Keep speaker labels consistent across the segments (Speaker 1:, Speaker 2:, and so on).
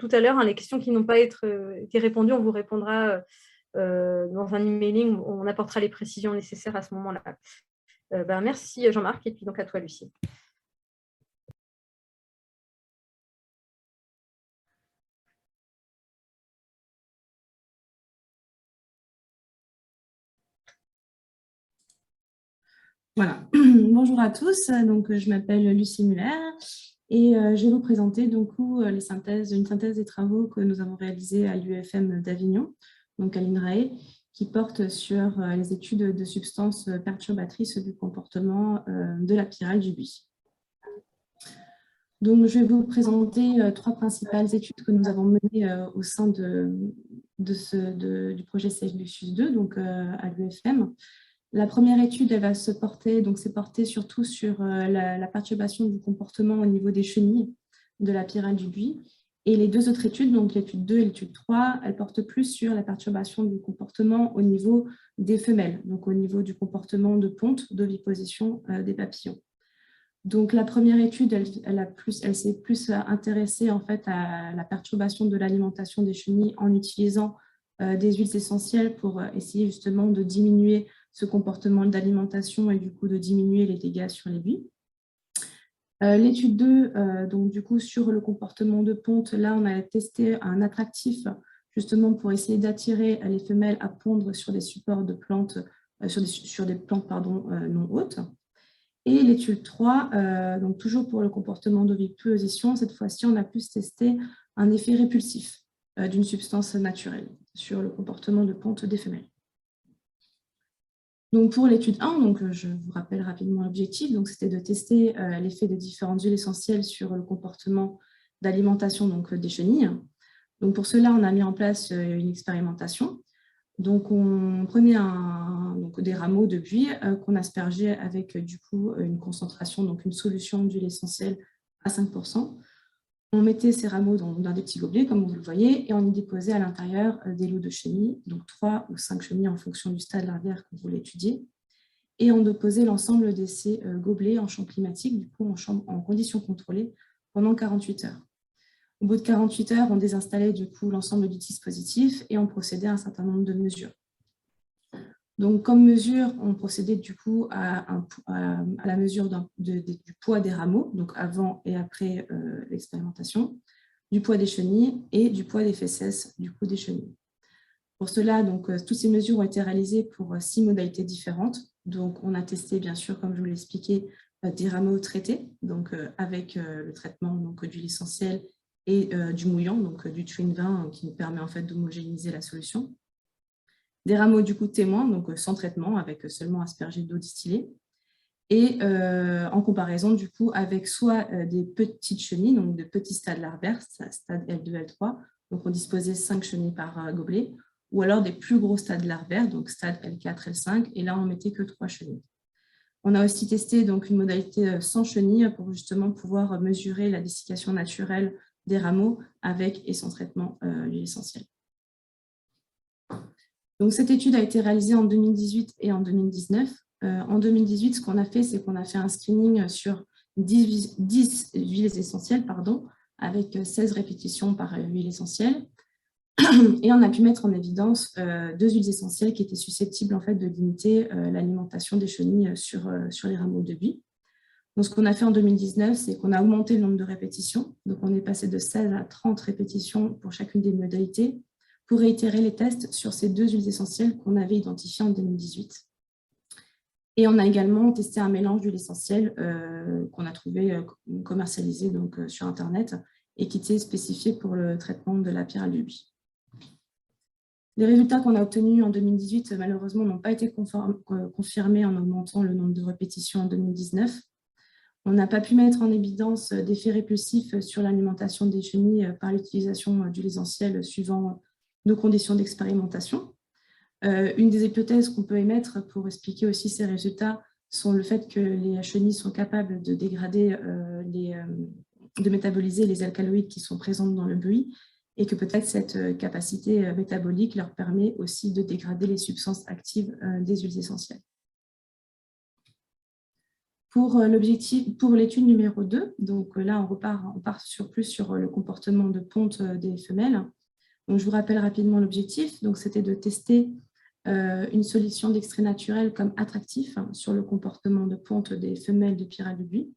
Speaker 1: tout à l'heure, hein, les questions qui n'ont pas été répondues, on vous répondra dans un emailing, on apportera les précisions nécessaires à ce moment-là. Merci Jean-Marc, et puis donc à toi Lucie.
Speaker 2: Voilà, bonjour à tous, donc, je m'appelle Lucie Muller et je vais vous présenter donc, une synthèse des travaux que nous avons réalisés à l'UFM d'Avignon, donc à l'INRAE, qui portent sur les études de substances perturbatrices du comportement de la pyrale du buis. Donc, je vais vous présenter trois principales études que nous avons menées au sein du projet Celsius 2, donc à l'UFM. La première étude, elle va s'est portée surtout sur la perturbation du comportement au niveau des chenilles de la pyrale du buis. Et les deux autres études, donc l'étude 2 et l'étude 3, elles portent plus sur la perturbation du comportement au niveau des femelles, donc au niveau du comportement de ponte, d'oviposition des papillons. Donc la première étude, elle s'est plus intéressée en fait à la perturbation de l'alimentation des chenilles en utilisant des huiles essentielles pour essayer justement de diminuer ce comportement d'alimentation et du coup de diminuer les dégâts sur les buis. L'étude 2, donc du coup sur le comportement de ponte, là on a testé un attractif justement pour essayer d'attirer les femelles à pondre sur des supports de plantes, sur des plantes non hautes. Et l'étude 3, donc toujours pour le comportement d'oviposition, cette fois-ci on a plus testé un effet répulsif d'une substance naturelle sur le comportement de ponte des femelles. Donc pour l'étude 1, donc je vous rappelle rapidement l'objectif, c'était de tester l'effet de différentes huiles essentielles sur le comportement d'alimentation des chenilles. Donc pour cela, on a mis en place une expérimentation. Donc on prenait des rameaux de buis qu'on aspergeait avec du coup une concentration, donc une solution d'huile essentielle à 5%. On mettait ces rameaux dans des petits gobelets, comme vous le voyez, et on y déposait à l'intérieur des lots de chenilles, donc 3 ou 5 chenilles en fonction du stade larvaire qu'on voulait étudier. Et on déposait l'ensemble de ces gobelets en champ climatique, du coup en conditions contrôlées, pendant 48 heures. Au bout de 48 heures, on désinstallait du coup l'ensemble du dispositif et on procédait à un certain nombre de mesures. Donc, comme mesure, on procédait du coup à la mesure du poids des rameaux, donc avant et après l'expérimentation, du poids des chenilles et du poids des fesses du coup des chenilles. Pour cela, toutes ces mesures ont été réalisées pour 6 modalités différentes. Donc, on a testé, bien sûr, comme je vous l'ai expliqué, des rameaux traités, avec le traitement d'huile essentielle et du mouillant, du Twin 20, qui nous permet en fait d'homogénéiser la solution. Des rameaux du coup témoins, sans traitement, avec seulement aspergé d'eau distillée. Et en comparaison du coup avec soit des petites chenilles, donc de petits stades larvaires, stade L2, L3, donc on disposait 5 chenilles par gobelet, ou alors des plus gros stades larvaires, donc stade L4, L5, et là on mettait que 3 chenilles. On a aussi testé une modalité sans chenilles pour justement pouvoir mesurer la dessiccation naturelle des rameaux avec et sans traitement d'huile essentielle. Donc, cette étude a été réalisée en 2018 et en 2019. En 2018, ce qu'on a fait, c'est qu'on a fait un screening sur 10 huiles essentielles, avec 16 répétitions par huile essentielle. Et on a pu mettre en évidence 2 huiles essentielles qui étaient susceptibles en fait, de limiter l'alimentation des chenilles sur les rameaux de buis. Donc, ce qu'on a fait en 2019, c'est qu'on a augmenté le nombre de répétitions. Donc, on est passé de 16 à 30 répétitions pour chacune des modalités, pour réitérer les tests sur ces 2 huiles essentielles qu'on avait identifiées en 2018. Et on a également testé un mélange d'huiles essentielles qu'on a trouvé commercialisé sur Internet et qui était spécifié pour le traitement de la pyrale du buis. Les résultats qu'on a obtenus en 2018, malheureusement, n'ont pas été confirmés en augmentant le nombre de répétitions en 2019. On n'a pas pu mettre en évidence d'effets répulsifs sur l'alimentation des chenilles par l'utilisation d'huiles essentielles suivant nos conditions d'expérimentation. Une des hypothèses qu'on peut émettre pour expliquer aussi ces résultats sont le fait que les chenilles sont capables de dégrader, de métaboliser les alcaloïdes qui sont présents dans le buis et que peut-être cette capacité métabolique leur permet aussi de dégrader les substances actives des huiles essentielles. Pour l'étude numéro 2, donc là, on part plus sur le comportement de ponte des femelles. Donc, je vous rappelle rapidement l'objectif. Donc, c'était de tester une solution d'extrait naturel comme attractif sur le comportement de ponte des femelles de pyrale du buis,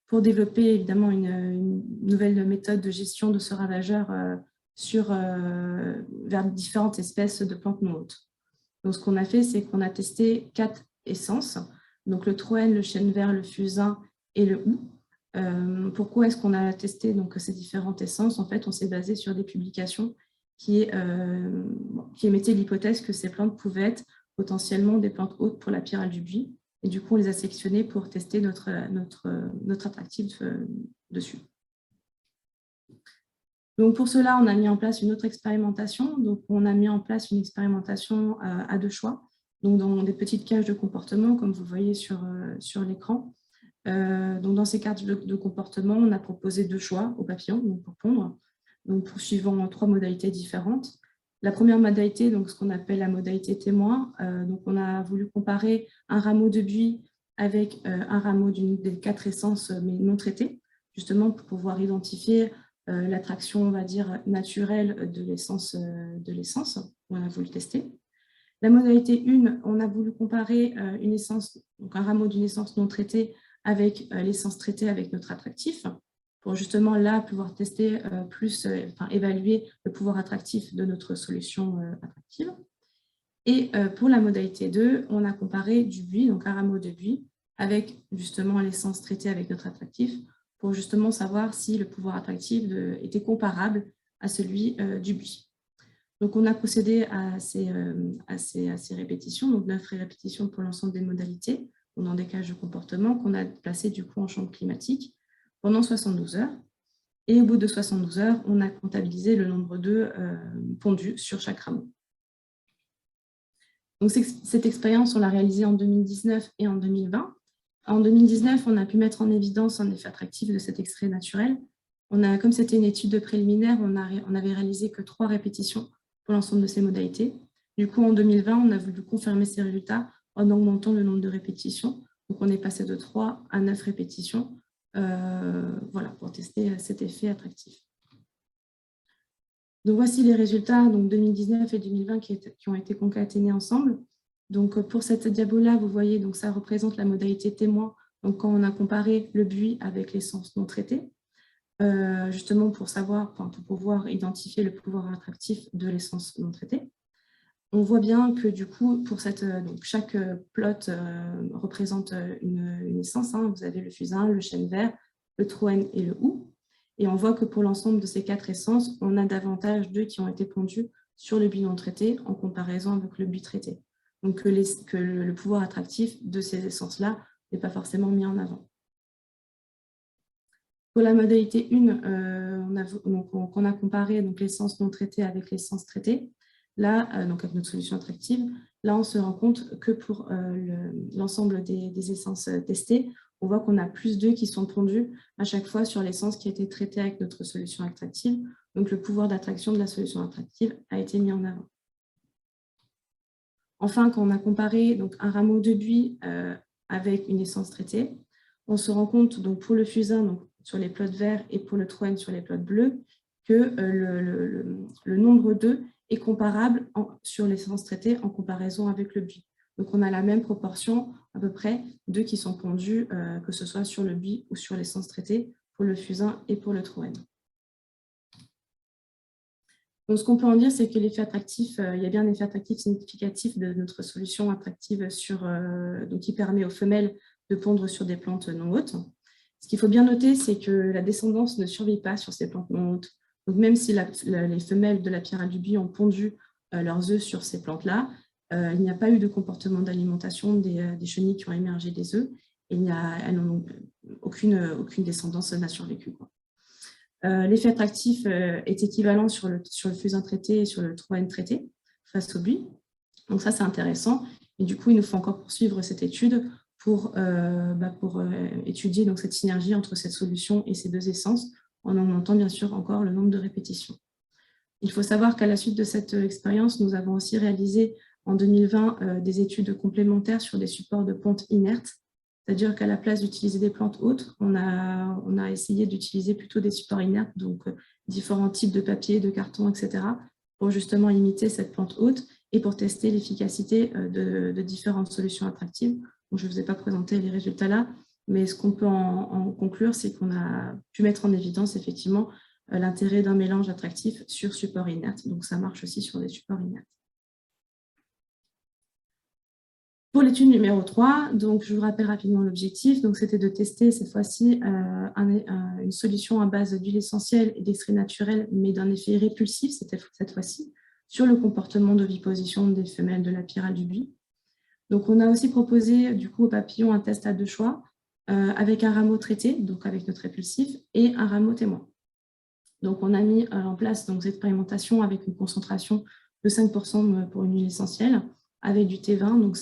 Speaker 2: pour développer évidemment une nouvelle méthode de gestion de ce ravageur vers différentes espèces de plantes non hôtes. Donc, ce qu'on a fait, c'est qu'on a testé 4 essences, donc le troène, le chêne vert, le fusain et le houx. Pourquoi est-ce qu'on a testé donc, ces différentes essences? En fait, on s'est basé sur des publications qui émettaient l'hypothèse que ces plantes pouvaient être potentiellement des plantes hôtes pour la pyrale du buis. Et du coup, on les a sélectionnées pour tester notre attractif dessus. Donc, pour cela, on a mis en place une autre expérimentation. Donc, on a mis en place une expérimentation à 2 choix, donc dans des petites cages de comportement, comme vous voyez sur l'écran. Donc, dans ces cages de comportement, on a proposé 2 choix aux papillons donc pour pondre, donc poursuivant 3 modalités différentes. La première modalité, donc ce qu'on appelle la modalité témoin, donc on a voulu comparer un rameau de buis avec un rameau des 4 essences mais non traitées, justement pour pouvoir identifier l'attraction, on va dire, naturelle de l'essence. On a voulu tester. La modalité 1, on a voulu comparer une essence, donc un rameau d'une essence non traitée avec l'essence traitée avec notre attractif, pour justement là pouvoir tester évaluer le pouvoir attractif de notre solution attractive. Et pour la modalité 2, on a comparé du buis, donc un rameau de buis, avec justement l'essence traitée avec notre attractif, pour justement savoir si le pouvoir attractif était comparable à celui du buis. Donc, on a procédé à ces répétitions, donc 9 répétitions pour l'ensemble des modalités, dans des cages de comportement qu'on a placées du coup en chambre climatique pendant 72 heures. Et au bout de 72 heures, on a comptabilisé le nombre d'œufs pondus sur chaque rameau. Donc, cette expérience, on l'a réalisée en 2019 et en 2020. En 2019, on a pu mettre en évidence un effet attractif de cet extrait naturel. Comme c'était une étude préliminaire, on n'avait réalisé que 3 répétitions pour l'ensemble de ces modalités. Du coup, en 2020, on a voulu confirmer ces résultats en augmentant le nombre de répétitions. Donc, on est passé de 3 à 9 répétitions pour tester cet effet attractif. Donc, voici les résultats donc 2019 et 2020 qui ont été concaténés ensemble. Donc, pour cette diapo-là, vous voyez, donc, ça représente la modalité témoin, donc, quand on a comparé le buis avec l'essence non traitée, justement pour pouvoir identifier le pouvoir attractif de l'essence non traitée. On voit bien que du coup, pour chaque plot représente une essence. Vous avez le fusain, le chêne vert, le troène et le houx. Et on voit que pour l'ensemble de ces 4 essences, on a davantage d'œufs qui ont été pondus sur le buis non traité en comparaison avec le buis traité. Donc que le pouvoir attractif de ces essences-là n'est pas forcément mis en avant. Pour la modalité 1, on a comparé l'essence non traitée avec l'essence traitée. Là, donc avec notre solution attractive, là, on se rend compte que pour l'ensemble des essences testées, on voit qu'on a plus d'œufs qui sont pondus à chaque fois sur l'essence qui a été traitée avec notre solution attractive. Donc, le pouvoir d'attraction de la solution attractive a été mis en avant. Enfin, quand on a comparé donc, un rameau de buis avec une essence traitée, on se rend compte donc, pour le fusain donc, sur les plots verts et pour le troène sur les plots bleus que le nombre d'œufs est comparable sur l'essence traitée en comparaison avec le buis. Donc, on a la même proportion à peu près d'œufs qui sont pondus, que ce soit sur le buis ou sur l'essence traitée, pour le fusain et pour le troène. Donc, ce qu'on peut en dire, c'est que l'effet attractif, il y a bien un effet attractif significatif de notre solution attractive qui permet aux femelles de pondre sur des plantes non hôtes. Ce qu'il faut bien noter, c'est que la descendance ne survit pas sur ces plantes non hôtes. Donc, même si les femelles de la pyrale du buis ont pondu leurs œufs sur ces plantes-là, il n'y a pas eu de comportement d'alimentation des chenilles qui ont émergé des œufs. Et aucune descendance n'a survécu. L'effet attractif est équivalent sur le fusain traité et sur le troène traité face au buis. Donc ça, c'est intéressant. Et du coup, il nous faut encore poursuivre cette étude pour étudier donc, cette synergie entre cette solution et ces 2 essences, en augmentant bien sûr encore le nombre de répétitions. Il faut savoir qu'à la suite de cette expérience, nous avons aussi réalisé en 2020 des études complémentaires sur des supports de ponte inertes, C'est-à-dire qu'à la place d'utiliser des plantes hôtes, on a essayé d'utiliser plutôt des supports inertes, donc différents types de papier, de carton, etc., pour justement imiter cette plante hôte et pour tester l'efficacité de différentes solutions attractives. Donc, je ne vous ai pas présenté les résultats là, mais ce qu'on peut en conclure, c'est qu'on a pu mettre en évidence effectivement l'intérêt d'un mélange attractif sur support inerte. Donc, ça marche aussi sur des supports inertes. Pour l'étude numéro 3, donc je vous rappelle rapidement l'objectif. C'était de tester cette fois-ci une solution à base d'huile essentielle et d'extrait naturel, mais d'un effet répulsif cette fois-ci, sur le comportement d'oviposition des femelles de la pyrale du buis. Donc, on a aussi proposé du coup aux papillons un test à 2 choix avec un rameau traité, donc avec notre répulsif, et un rameau témoin. Donc, on a mis en place cette expérimentation avec une concentration de 5% pour une huile essentielle, avec du T20, donc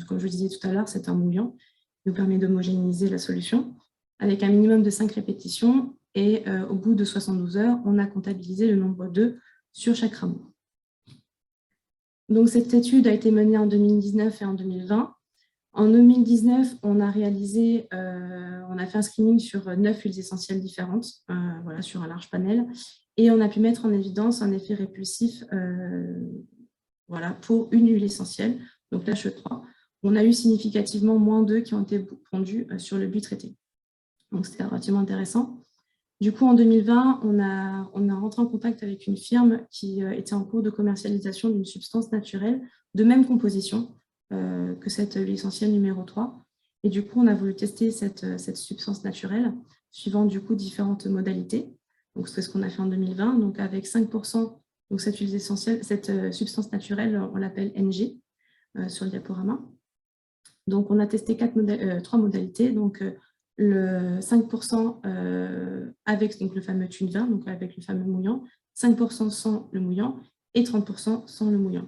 Speaker 2: comme je disais tout à l'heure, c'est un mouillant, qui nous permet d'homogénéiser la solution, avec un minimum de 5 répétitions, et au bout de 72 heures, on a comptabilisé le nombre d'œufs sur chaque rameau. Donc, cette étude a été menée en 2019 et en 2020. En 2019, on a fait un screening sur 9 huiles essentielles différentes, voilà, sur un large panel, et on a pu mettre en évidence un effet répulsif voilà, pour une huile essentielle, donc l'He3. On a eu significativement moins d'œufs qui ont été pondus sur le buis traité. Donc, c'était relativement intéressant. Du coup, en 2020, on a rentré en contact avec une firme qui était en cours de commercialisation d'une substance naturelle de même composition que cette huile essentielle numéro 3. Et du coup, on a voulu tester cette substance naturelle suivant du coup différentes modalités. Donc, c'est ce qu'on a fait en 2020. Donc, avec 5%, donc cette huile essentielle, cette substance naturelle, on l'appelle NG sur le diaporama. Donc, on a testé 3 modalités. Donc, le 5% avec donc, le fameux thune 20, donc avec le fameux mouillant, 5% sans le mouillant et 30% sans le mouillant.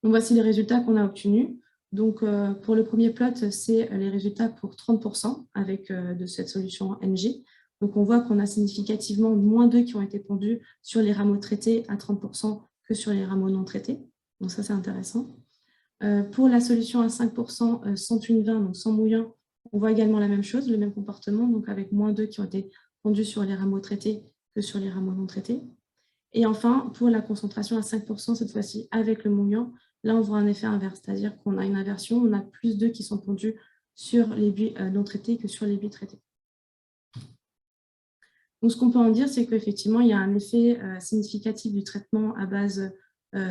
Speaker 2: Donc, voici les résultats qu'on a obtenus. Donc, pour le premier plot, c'est les résultats pour 30% avec de cette solution NG. Donc, on voit qu'on a significativement moins d'œufs qui ont été pondus sur les rameaux traités à 30% que sur les rameaux non traités. Donc, ça, c'est intéressant. Pour la solution à 5% sans thune 20, donc sans mouillant, on voit également la même chose, le même comportement, donc avec moins d'œufs qui ont été pondus sur les rameaux traités que sur les rameaux non traités. Et enfin, pour la concentration à 5%, cette fois-ci avec le mouillant, là on voit un effet inverse, c'est-à-dire qu'on a une inversion, on a plus d'œufs qui sont pondus sur les buis non traités que sur les buis traités. Donc ce qu'on peut en dire, c'est qu'effectivement, il y a un effet significatif du traitement à base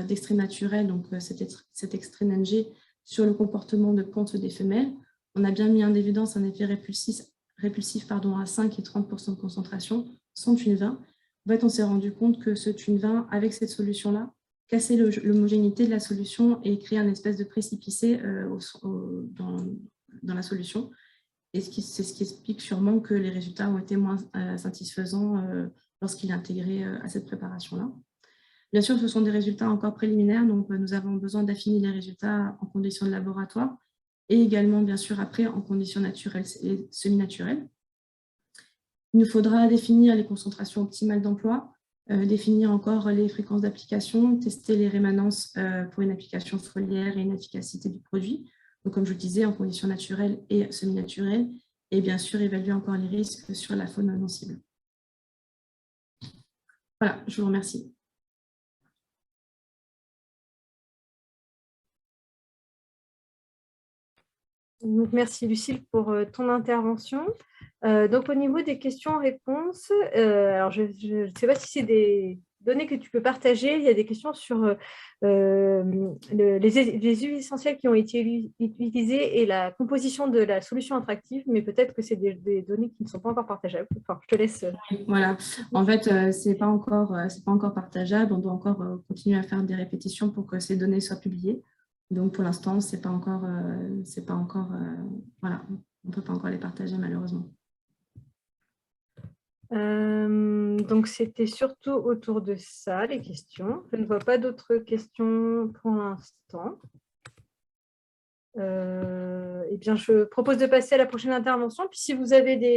Speaker 2: d'extrait naturel, donc cet extrait NG, sur le comportement de ponte des femelles. On a bien mis en évidence un effet répulsif à 5 et 30% de concentration, sans thune 20. En fait, on s'est rendu compte que ce thune 20, avec cette solution-là, cassait l'homogénéité de la solution et créait un espèce de précipicé dans la solution. Et c'est ce qui explique sûrement que les résultats ont été moins satisfaisants lorsqu'il est intégré à cette préparation-là. Bien sûr, ce sont des résultats encore préliminaires, donc nous avons besoin d'affiner les résultats en conditions de laboratoire et également, bien sûr, après en conditions naturelles et semi-naturelles. Il nous faudra définir les concentrations optimales d'emploi, définir encore les fréquences d'application, tester les rémanences pour une application foliaire et une efficacité du produit, donc comme je le disais, en conditions naturelles et semi-naturelles, et bien sûr, évaluer encore les risques sur la faune non cible. Voilà, je vous remercie.
Speaker 1: Donc, merci Lucille pour ton intervention. Donc au niveau des questions-réponses, alors je ne sais pas si c'est des données que tu peux partager. Il y a des questions sur les huiles essentielles qui ont été utilisées et la composition de la solution attractive, mais peut-être que c'est des données qui ne sont pas encore partageables. Enfin, je te laisse.
Speaker 2: Voilà, en fait, c'est pas encore partageable. On doit encore continuer à faire des répétitions pour que ces données soient publiées. Donc pour l'instant, c'est pas encore voilà, on ne peut pas encore les partager malheureusement.
Speaker 1: Donc, c'était surtout autour de ça, les questions. Je ne vois pas d'autres questions pour l'instant. Eh bien, je propose de passer à la prochaine intervention. Puis, si vous avez des